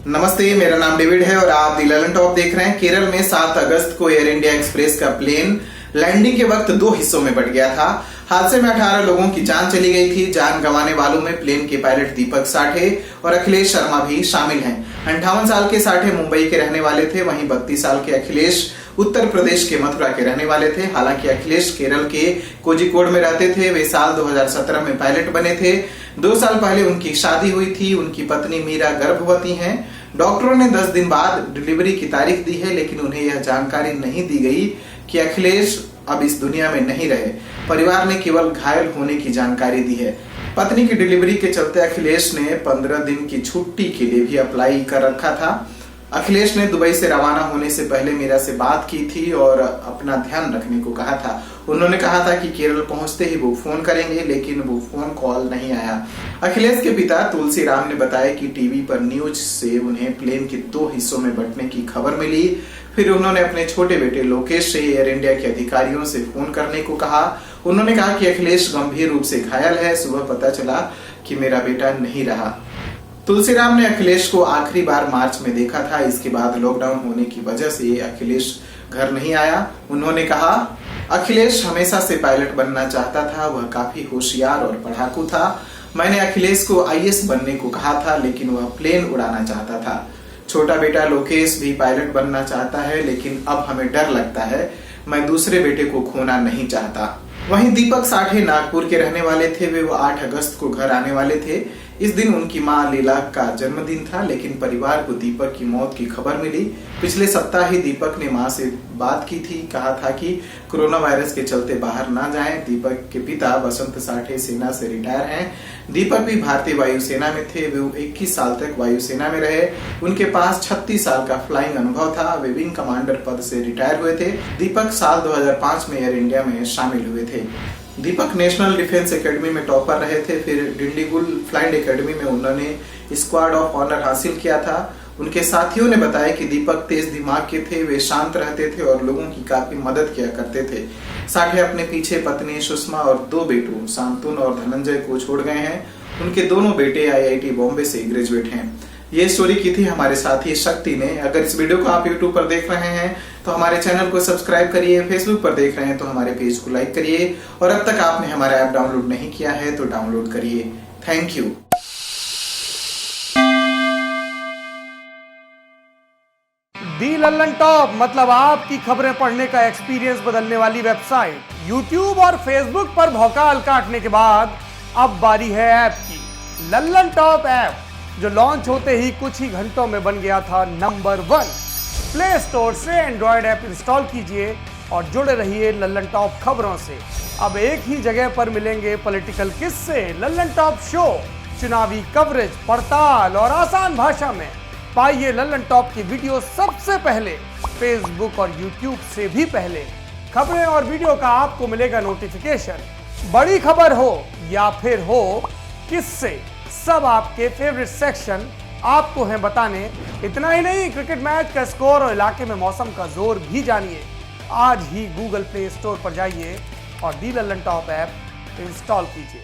नमस्ते, मेरा नाम डेविड है और आप दी ललन टॉप देख रहे हैं। केरल में 7 अगस्त को एयर इंडिया एक्सप्रेस का प्लेन लैंडिंग के वक्त 2 हिस्सों में बट गया था। हादसे में 18 लोगों की जान चली गई थी। जान गंवाने वालों में प्लेन के पायलट दीपक साठे और अखिलेश शर्मा भी शामिल हैं। 58 साल के साठे मुंबई के रहने वाले थे, वहीं 32 साल के अखिलेश उत्तर प्रदेश के मथुरा के रहने वाले थे। हालांकि अखिलेश केरल के कोझिकोड में रहते थे। वे साल 2017 में पायलट बने थे। 2 साल पहले उनकी शादी हुई थी। उनकी पत्नी मीरा गर्भवती हैं। डॉक्टरों ने 10 दिन बाद डिलीवरी की तारीख दी है, लेकिन उन्हें यह जानकारी नहीं दी गई कि अखिलेश अब इस दुनिया में नहीं रहे। परिवार ने केवल घायल होने की जानकारी दी है। पत्नी की डिलीवरी के चलते अखिलेश ने 15 दिन की छुट्टी के लिए भी अप्लाई कर रखा था। अखिलेश ने दुबई से रवाना होने से पहले मीरा से बात की थी और अपना ध्यान रखने को कहा था। उन्होंने कहा था कि केरल पहुंचते ही वो फोन करेंगे, लेकिन वो फोन कॉल नहीं आया। अखिलेश के पिता तुलसी राम ने बताया कि टीवी पर न्यूज से उन्हें प्लेन के 2 हिस्सों में बंटने की खबर मिली। फिर उन्होंने अपने छोटे बेटे लोकेश से एयर इंडिया के अधिकारियों से फोन करने को कहा। उन्होंने कहा कि अखिलेश गंभीर रूप से घायल है। सुबह पता चला कि मेरा बेटा नहीं रहा। तुलसीराम ने अखिलेश को आखिरी बार मार्च में देखा था। इसके बाद लॉकडाउन होने की वजह से अखिलेश घर नहीं आया। उन्होंने कहा, अखिलेश हमेशा से पायलट बनना चाहता था। वह काफी होशियार और पढ़ाकू था। मैंने अखिलेश को आईएएस बनने को कहा था, लेकिन वह प्लेन उड़ाना चाहता था। छोटा बेटा लोकेश भी पायलट बनना चाहता है, लेकिन अब हमें डर लगता है। मैं दूसरे बेटे को खोना नहीं चाहता। वहीं दीपक साठे नागपुर के रहने वाले थे। वे 8 अगस्त को घर आने वाले थे। इस दिन उनकी मां लीला का जन्मदिन था, लेकिन परिवार को दीपक की मौत की खबर मिली। पिछले सप्ताह ही दीपक ने मां से बात की थी। कहा था कि कोरोना वायरस के चलते बाहर ना जाएं। दीपक के पिता वसंत साठे सेना से रिटायर हैं। दीपक भी भारतीय वायुसेना में थे। वे 21 साल तक वायुसेना में रहे। उनके पास 36 साल का फ्लाइंग अनुभव था। वे विंग कमांडर पद से रिटायर हुए थे। दीपक साल 2005 में एयर इंडिया में शामिल हुए थे। दीपक नेशनल डिफेंस एकेडमी में टॉपर रहे थे। फिर डिंडीगुल फ्लाइंग एकेडमी में उन्होंने स्क्वाड ऑफ ऑनर हासिल किया था। उनके साथियों ने बताया कि दीपक तेज दिमाग के थे। वे शांत रहते थे और लोगों की काफी मदद किया करते थे। साठे अपने पीछे पत्नी सुषमा और 2 बेटों शांतनु और धनंजय को छोड़ गए हैं। उनके दोनों बेटे आईआईटी बॉम्बे से ग्रेजुएट हैं। ये स्टोरी की थी हमारे साथी शक्ति ने। अगर इस वीडियो को आप YouTube पर देख रहे हैं तो हमारे चैनल को सब्सक्राइब करिए। Facebook पर देख रहे हैं तो हमारे पेज को लाइक करिए। और अब तक आपने हमारा ऐप डाउनलोड नहीं किया है तो डाउनलोड करिए। Thank you. The Lalan top मतलब आपकी खबरें पढ़ने का एक्सपीरियंस बदलने वाली वेबसाइट। YouTube और Facebook पर भौकाल काटने के बाद अब बारी है ऐप की। ललन टॉप ऐप जो लॉन्च होते ही कुछ ही घंटों में बन गया था नंबर 1। प्ले स्टोर से एंड्रॉयड ऐप इंस्टॉल कीजिए और जुड़े रहिए ललन टॉप खबरों से। अब एक ही जगह पर मिलेंगे पॉलिटिकल किस्से, ललन टॉप शो, चुनावी कवरेज, पड़ताल और आसान भाषा में। पाइए ललन टॉप की वीडियो सबसे पहले, फेसबुक और यूट्यूब से भी पहले। खबरें और वीडियो का आपको मिलेगा नोटिफिकेशन। बड़ी खबर हो या फिर हो किससे, सब आपके फेवरेट सेक्शन आपको हैं बताने। इतना ही नहीं, क्रिकेट मैच का स्कोर और इलाके में मौसम का जोर भी जानिए। आज ही गूगल प्ले स्टोर पर जाइए और दी ललन टॉप ऐप इंस्टॉल कीजिए।